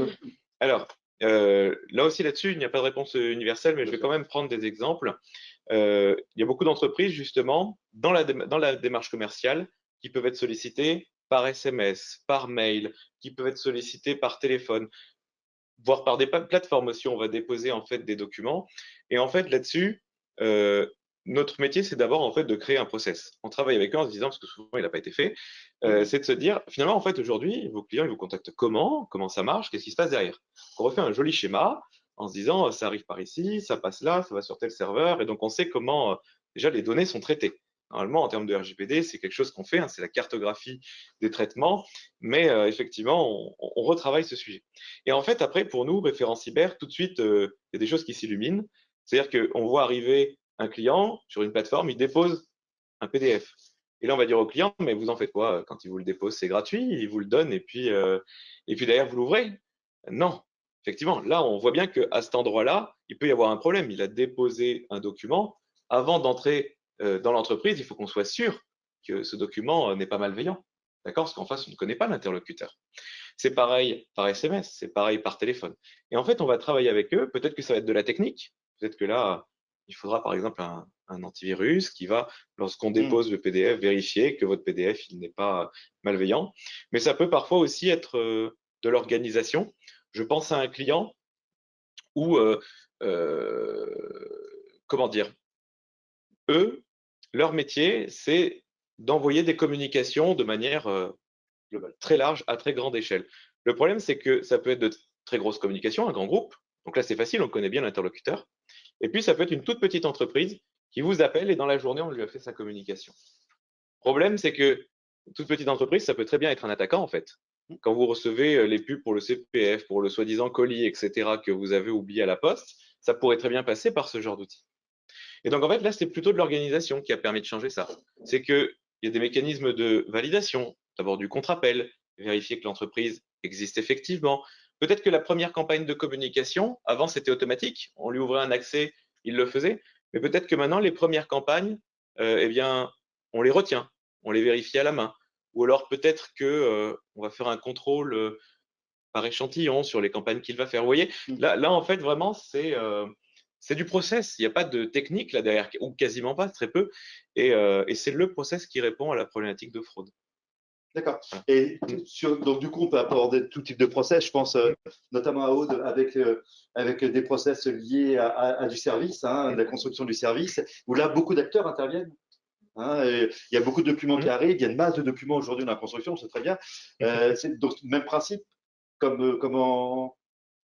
Alors, là aussi, là-dessus, il n'y a pas de réponse universelle, mais je vais quand même prendre des exemples. Il y a beaucoup d'entreprises, justement, dans la démarche commerciale, qui peuvent être sollicitées par SMS, par mail, qui peuvent être sollicitées par téléphone, voire par des plateformes aussi. On va déposer en fait des documents. Et en fait, là-dessus, notre métier, c'est d'abord en fait de créer un process. On travaille avec eux en se disant, parce que souvent il n'a pas été fait, c'est de se dire, finalement, en fait, aujourd'hui, vos clients, ils vous contactent comment ça marche, qu'est-ce qui se passe derrière. On refait un joli schéma en se disant, ça arrive par ici, ça passe là, ça va sur tel serveur, et donc on sait comment déjà les données sont traitées. Normalement, en termes de RGPD, c'est quelque chose qu'on fait, c'est la cartographie des traitements, mais effectivement, on retravaille ce sujet. Et en fait, après, pour nous, référents cyber, tout de suite, il y a des choses qui s'illuminent. C'est-à-dire qu'on voit arriver un client sur une plateforme, il dépose un PDF. Et là, on va dire au client, mais vous en faites quoi quand il vous le dépose? C'est gratuit, il vous le donne et puis derrière, vous l'ouvrez? Non. Effectivement, là, on voit bien qu'à cet endroit-là, il peut y avoir un problème. Il a déposé un document. Avant d'entrer dans l'entreprise, il faut qu'on soit sûr que ce document n'est pas malveillant. D'accord? Parce qu'en face, on ne connaît pas l'interlocuteur. C'est pareil par SMS, c'est pareil par téléphone. Et en fait, on va travailler avec eux. Peut-être que ça va être de la technique. Peut-être que là, il faudra par exemple un antivirus qui va, lorsqu'on dépose le PDF, vérifier que votre PDF il n'est pas malveillant. Mais ça peut parfois aussi être de l'organisation. Je pense à un client où, comment dire, eux, leur métier, c'est d'envoyer des communications de manière très large à très grande échelle. Le problème, c'est que ça peut être de très grosses communications, un grand groupe. Donc là, c'est facile, on connaît bien l'interlocuteur. Et puis, ça peut être une toute petite entreprise qui vous appelle et dans la journée, on lui a fait sa communication. Le problème, c'est que toute petite entreprise, ça peut très bien être un attaquant, en fait. Quand vous recevez les pubs pour le CPF, pour le soi-disant colis, etc., que vous avez oublié à la poste, ça pourrait très bien passer par ce genre d'outil. Et donc, en fait, là, c'est plutôt de l'organisation qui a permis de changer ça. C'est qu'il y a des mécanismes de validation, d'abord du contre-appel, vérifier que l'entreprise existe effectivement. Peut-être que la première campagne de communication, avant, c'était automatique. On lui ouvrait un accès, il le faisait. Mais peut-être que maintenant, les premières campagnes, eh bien, on les retient, on les vérifie à la main. Ou alors peut-être qu'on va faire un contrôle par échantillon sur les campagnes qu'il va faire. Vous voyez, là, en fait, vraiment, c'est du process. Il n'y a pas de technique là derrière, ou quasiment pas, très peu. Et c'est le process qui répond à la problématique de fraude. D'accord. Et donc, du coup, on peut aborder tout type de process. Je pense notamment à Aude avec des process liés à du service, à la construction du service, où là, beaucoup d'acteurs interviennent. Il y a beaucoup de documents qui arrivent. Il y a une masse de documents aujourd'hui dans la construction, c'est très bien. C'est donc même principe comme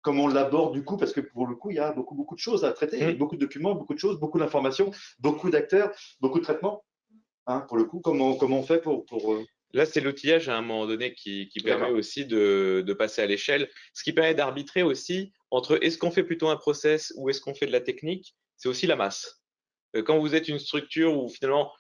on l'aborde du coup, parce que pour le coup, il y a beaucoup de choses à traiter, beaucoup de documents, beaucoup de choses, beaucoup d'informations, beaucoup d'acteurs, beaucoup de traitements. Pour le coup, comment on fait pour… Là, c'est l'outillage à un moment donné qui permet aussi de passer à l'échelle. Ce qui permet d'arbitrer aussi entre est-ce qu'on fait plutôt un process ou est-ce qu'on fait de la technique, c'est aussi la masse. Quand vous êtes une structure où finalement,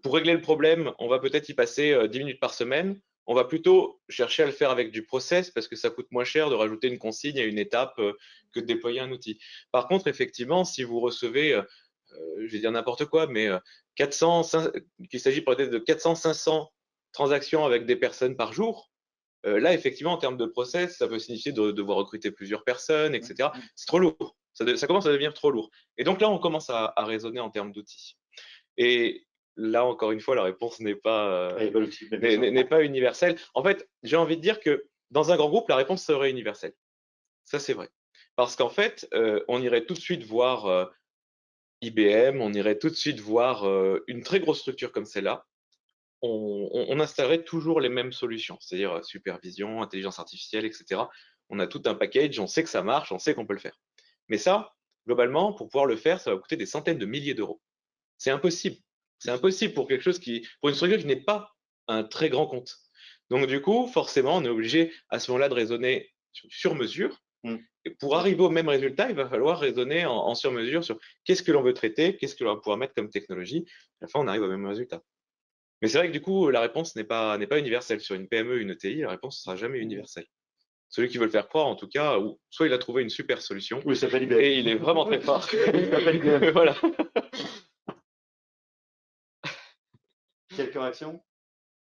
pour régler le problème, on va peut-être y passer 10 minutes par semaine, on va plutôt chercher à le faire avec du process parce que ça coûte moins cher de rajouter une consigne à une étape que de déployer un outil. Par contre, effectivement, si vous recevez, je vais dire n'importe quoi, mais qu'il s'agit peut-être de 400, 500 transactions avec des personnes par jour, Là, effectivement, en termes de process, ça peut signifier de devoir recruter plusieurs personnes, etc. C'est trop lourd. Ça commence à devenir trop lourd. Et donc là, on commence à raisonner en termes d'outils. Et là, encore une fois, la réponse n'est pas universelle. En fait, j'ai envie de dire que dans un grand groupe, la réponse serait universelle. Ça, c'est vrai. Parce qu'en fait, on irait tout de suite voir IBM, on irait tout de suite voir une très grosse structure comme celle-là. On installerait toujours les mêmes solutions, c'est-à-dire supervision, intelligence artificielle, etc. On a tout un package, on sait que ça marche, on sait qu'on peut le faire. Mais ça, globalement, pour pouvoir le faire, ça va coûter des centaines de milliers d'euros. C'est impossible. C'est impossible pour pour une structure qui n'est pas un très grand compte. Donc, du coup, forcément, on est obligé à ce moment-là de raisonner sur mesure. Et pour arriver au même résultat, il va falloir raisonner en sur-mesure sur qu'est-ce que l'on veut traiter, qu'est-ce que l'on va pouvoir mettre comme technologie. À la fin, on arrive au même résultat. Mais c'est vrai que du coup, la réponse n'est pas universelle. Sur une PME, une ETI, la réponse ne sera jamais universelle. Celui qui veut le faire croire, en tout cas, ou soit il a trouvé une super solution, Oui, ça s'appelle IBM. et il est vraiment très fort. Il s'appelle IBM. Voilà. Quelle correction?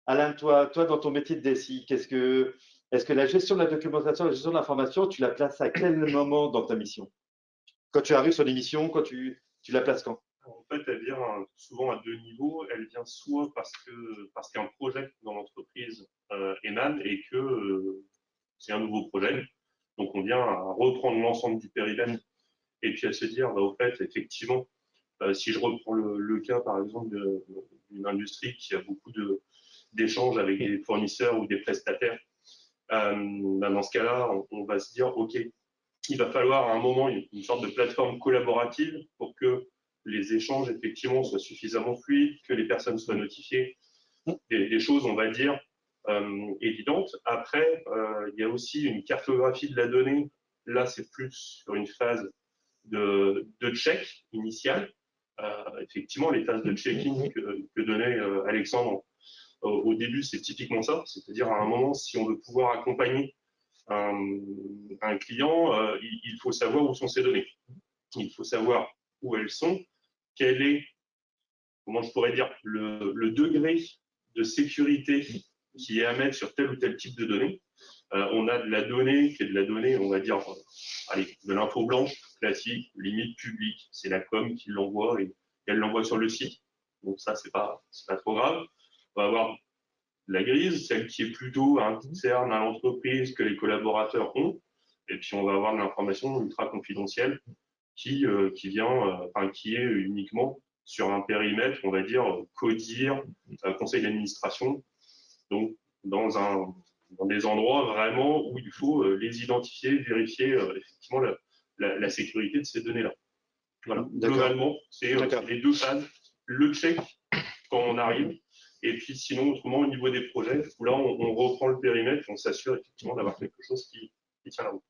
Alain, toi, dans ton métier de DSI, est-ce que la gestion de la documentation, la gestion de l'information, tu la places à quel moment dans ta mission? Quand tu arrives sur l'émission, quand tu la places quand? En fait, elle vient souvent à deux niveaux. Elle vient soit parce qu'un projet dans l'entreprise émane et que c'est un nouveau projet. Donc, on vient à reprendre l'ensemble du périmètre et puis à se dire, au fait, effectivement, si je reprends le cas, par exemple, d'une industrie qui a beaucoup d'échanges avec des fournisseurs ou des prestataires, dans ce cas-là, on va se dire, OK, il va falloir à un moment une sorte de plateforme collaborative pour que les échanges, effectivement, soient suffisamment fluides, que les personnes soient notifiées, des choses, on va dire, évidentes. Après, il y a aussi une cartographie de la donnée. Là, c'est plus sur une phase de check initial. Effectivement, les phases de check-in que donnait Alexandre au début, c'est typiquement ça. C'est-à-dire, à un moment, si on veut pouvoir accompagner un client, il faut savoir où sont ses données. Il faut savoir où elles sont, quel est, comment je pourrais dire, le degré de sécurité qui est à mettre sur tel ou tel type de données. On a de la donnée qui est de la donnée, on va dire, de l'info blanche classique, limite publique. C'est la com qui l'envoie et elle l'envoie sur le site. Donc ça, c'est pas trop grave. On va avoir la grise, celle qui est plutôt interne à l'entreprise que les collaborateurs ont. Et puis, on va avoir de l'information ultra confidentielle qui est uniquement sur un périmètre, on va dire, CODIR, conseil d'administration. Donc, dans des endroits vraiment où il faut les identifier, vérifier effectivement la sécurité de ces données-là. Voilà. Globalement, c'est les deux phases. Le check quand on arrive, et puis sinon, autrement, au niveau des projets, où là, on reprend le périmètre et on s'assure effectivement d'avoir quelque chose qui tient la route.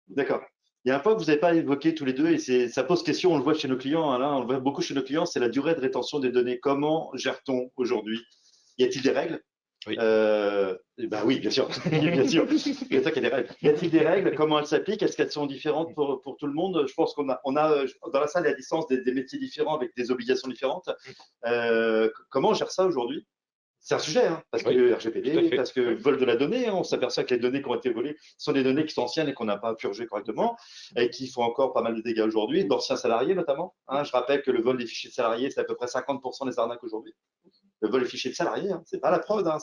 D'accord. Il y a un point que vous n'avez pas évoqué tous les deux, et ça pose question, on le voit chez nos clients, Alain, on le voit beaucoup chez nos clients, c'est la durée de rétention des données. Comment gère-t-on aujourd'hui? Y a-t-il des règles? Oui. Ben oui, bien sûr. Bien sûr. Il y a des règles. Y a-t-il des règles? Comment elles s'appliquent? Est-ce qu'elles sont différentes pour tout le monde? Je pense qu'on a dans la salle à distance des métiers différents avec des obligations différentes. Comment on gère ça aujourd'hui? C'est un sujet, hein, parce que RGPD, parce que vol de la donnée, hein, on s'aperçoit que les données qui ont été volées sont des données qui sont anciennes et qu'on n'a pas purgées correctement et qui font encore pas mal de dégâts aujourd'hui, d'anciens salariés notamment. Hein. Je rappelle que le vol des fichiers de salariés, c'est à peu près 50% des arnaques aujourd'hui. Le vol des fichiers de salariés, hein, c'est pas la fraude. Hein,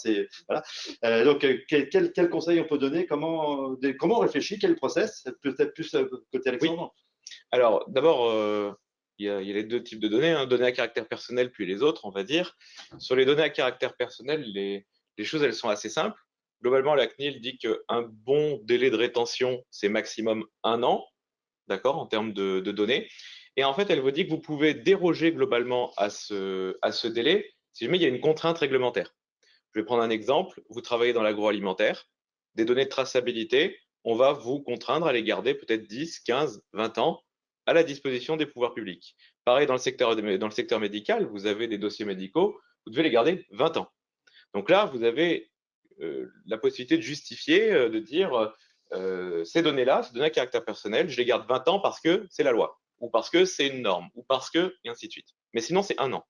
voilà. Donc, quel conseil on peut donner? Comment on réfléchit? Quel process? Peut-être plus côté Alexandre. Oui. Alors, d'abord, il y a les deux types de données, hein, données à caractère personnel, puis les autres, on va dire. Sur les données à caractère personnel, les choses, elles sont assez simples. Globalement, la CNIL dit qu'un bon délai de rétention, c'est maximum 1 an, d'accord, en termes de données. Et en fait, elle vous dit que vous pouvez déroger globalement à ce délai si jamais il y a une contrainte réglementaire. Je vais prendre un exemple. Vous travaillez dans l'agroalimentaire, des données de traçabilité, on va vous contraindre à les garder peut-être 10, 15, 20 ans à la disposition des pouvoirs publics. Pareil, dans le secteur médical, vous avez des dossiers médicaux, vous devez les garder 20 ans. Donc là, vous avez la possibilité de justifier, de dire ces données-là, ces données à caractère personnel, je les garde 20 ans parce que c'est la loi, ou parce que c'est une norme, ou parce que, et ainsi de suite. Mais sinon, c'est 1 an.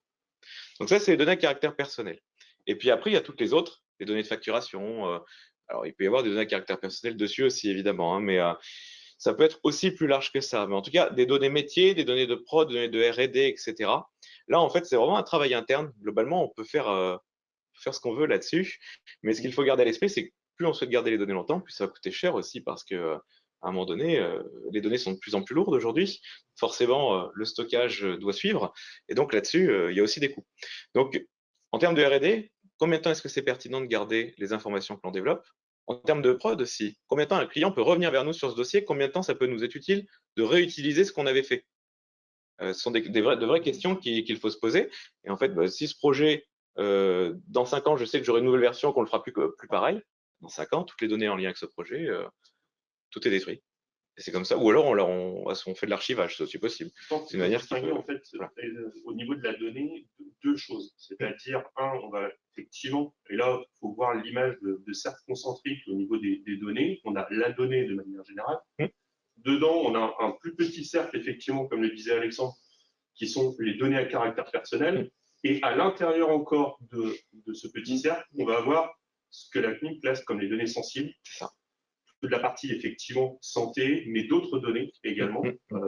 Donc ça, c'est les données à caractère personnel. Et puis après, il y a toutes les autres, les données de facturation, Alors, il peut y avoir des données à caractère personnel dessus aussi, évidemment, hein, mais ça peut être aussi plus large que ça. Mais en tout cas, des données métiers, des données de prod, des données de R&D, etc. Là, en fait, c'est vraiment un travail interne. Globalement, on peut faire ce qu'on veut là-dessus. Mais ce qu'il faut garder à l'esprit, c'est que plus on souhaite garder les données longtemps, plus ça va coûter cher aussi parce que à un moment donné, les données sont de plus en plus lourdes aujourd'hui. Forcément, le stockage doit suivre. Et donc là-dessus, il y a aussi des coûts. Donc, en termes de R&D, combien de temps est-ce que c'est pertinent de garder les informations que l'on développe? En termes de prod aussi, combien de temps un client peut revenir vers nous sur ce dossier? Combien de temps ça peut nous être utile de réutiliser ce qu'on avait fait? Ce sont de vraies questions qu'il faut se poser. Et en fait, si ce projet, dans 5 ans, je sais que j'aurai une nouvelle version, qu'on ne le fera plus pareil, dans 5 ans, toutes les données en lien avec ce projet, tout est détruit. Et c'est comme ça. Ou alors, on fait de l'archivage, c'est aussi possible. Je pense C'est une manière qui distinguer, peut- en fait, voilà. au niveau de la donnée, deux choses. C'est-à-dire, on va effectivement, et là, il faut voir l'image de cercles concentriques au niveau des données. On a la donnée de manière générale. Dedans, on a un plus petit cercle, effectivement, comme le disait Alexandre, qui sont les données à caractère personnel. Et à l'intérieur encore de ce petit cercle, on va avoir ce que la CNIL classe comme les données sensibles. C'est ça. De la partie effectivement santé, mais d'autres données également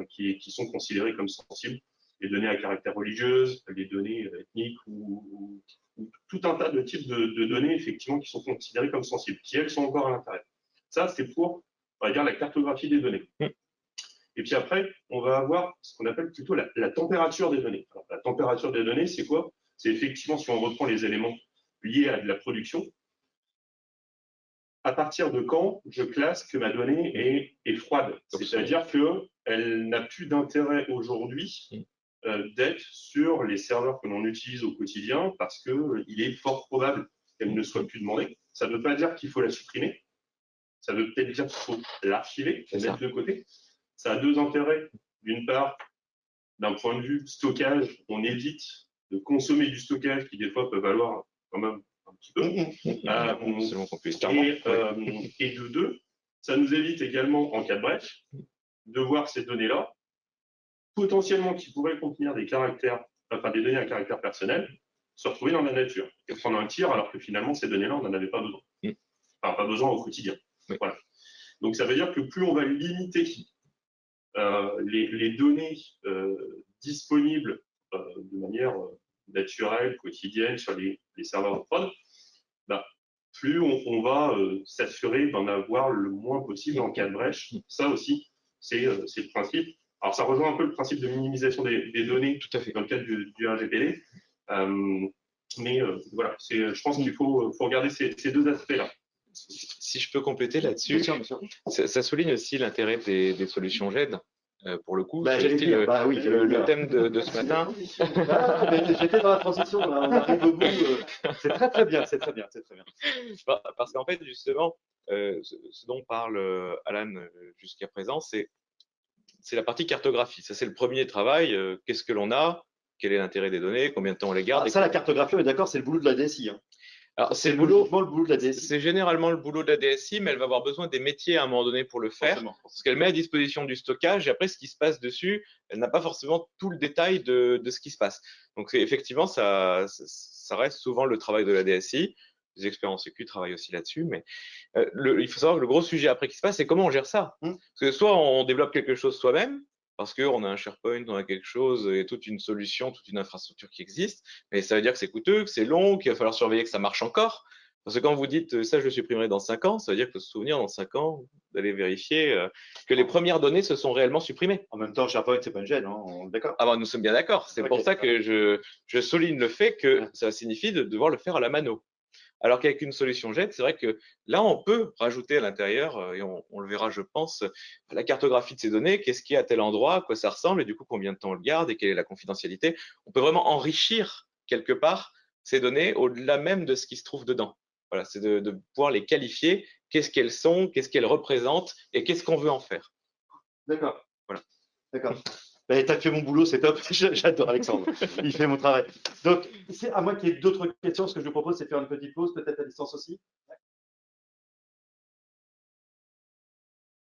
qui sont considérées comme sensibles, les données à caractère religieuse, les données ethniques ou tout un tas de types de données effectivement qui sont considérées comme sensibles, qui elles sont encore à l'intérieur. Ça, c'est pour, on va dire, la cartographie des données. Et puis après, on va avoir ce qu'on appelle plutôt la température des données. Alors, la température des données, c'est quoi? C'est effectivement, si on reprend les éléments liés à de la production, à partir de quand je classe que ma donnée est froide. C'est-à-dire qu'elle n'a plus d'intérêt aujourd'hui d'être sur les serveurs que l'on utilise au quotidien parce qu'il est fort probable qu'elle ne soit plus demandée. Ça ne veut pas dire qu'il faut la supprimer. Ça veut peut-être dire qu'il faut l'archiver, la mettre de côté. Ça a deux intérêts. D'une part, d'un point de vue stockage, on évite de consommer du stockage qui, des fois, peut valoir quand même un petit peu. Selon qu'on puisse Et de deux, ça nous évite également, en cas de brèche, de voir ces données-là, potentiellement qui pourraient contenir des caractères, enfin des données à caractère personnel, se retrouver dans la nature et prendre un tir alors que finalement ces données-là, on n'en avait pas besoin. Enfin, pas besoin au quotidien. Voilà. Donc ça veut dire que plus on va limiter les données disponibles de manière naturelle, quotidienne sur les serveurs de prod, plus on va s'assurer d'en avoir le moins possible en cas de brèche. Ça aussi, c'est le principe. Alors, ça rejoint un peu le principe de minimisation des données Tout à fait. dans le cadre du RGPD. Mais voilà, je pense qu'il faut regarder ces deux aspects-là. Si je peux compléter là-dessus, ça souligne aussi l'intérêt des solutions GED. Pour le coup, c'est aussi le thème de ce matin. J'étais dans la transition, là, on arrive au bout. C'est très bien, c'est très bien. Parce qu'en fait, justement, ce dont parle Alan jusqu'à présent, c'est la partie cartographie. Ça, c'est le premier travail. Qu'est-ce que l'on a? Quel est l'intérêt des données? Combien de temps on les garde? Ça, la cartographie, on est d'accord, c'est le boulot de la DSI. Hein. Alors, c'est le boulot de la DSI. C'est généralement le boulot de la DSI, mais elle va avoir besoin des métiers à un moment donné pour le faire, parce qu'elle met à disposition du stockage, et après, ce qui se passe dessus, elle n'a pas forcément tout le détail de ce qui se passe. Donc, effectivement, ça reste souvent le travail de la DSI. Les experts en sécu travaillent aussi là-dessus, mais il faut savoir que le gros sujet après qui se passe, c'est comment on gère ça. Parce que soit on développe quelque chose soi-même, parce qu'on a un SharePoint, on a quelque chose et toute une solution, toute une infrastructure qui existe, mais ça veut dire que c'est coûteux, que c'est long, qu'il va falloir surveiller que ça marche encore. Parce que quand vous dites ça, je le supprimerai dans 5 ans, ça veut dire qu'il faut se souvenir dans 5 ans d'aller vérifier que les premières données se sont réellement supprimées. En même temps, SharePoint, c'est pas une gêne, hein, on est d'accord. Ah bah, nous sommes bien d'accord. C'est pour ça que je souligne le fait que ça signifie de devoir le faire à la mano. Alors qu'avec une solution GED, c'est vrai que là, on peut rajouter à l'intérieur, et on le verra, je pense, la cartographie de ces données, qu'est-ce qu'il y a à tel endroit, à quoi ça ressemble, et du coup, combien de temps on le garde, et quelle est la confidentialité. On peut vraiment enrichir, quelque part, ces données au-delà même de ce qui se trouve dedans. Voilà, c'est de pouvoir les qualifier, qu'est-ce qu'elles sont, qu'est-ce qu'elles représentent, et qu'est-ce qu'on veut en faire. D'accord. Voilà. D'accord. Tu as fait mon boulot, c'est top. J'adore Alexandre. Il fait mon travail. Donc, à moins qu'il y ait d'autres questions, ce que je vous propose, c'est de faire une petite pause, peut-être à distance aussi.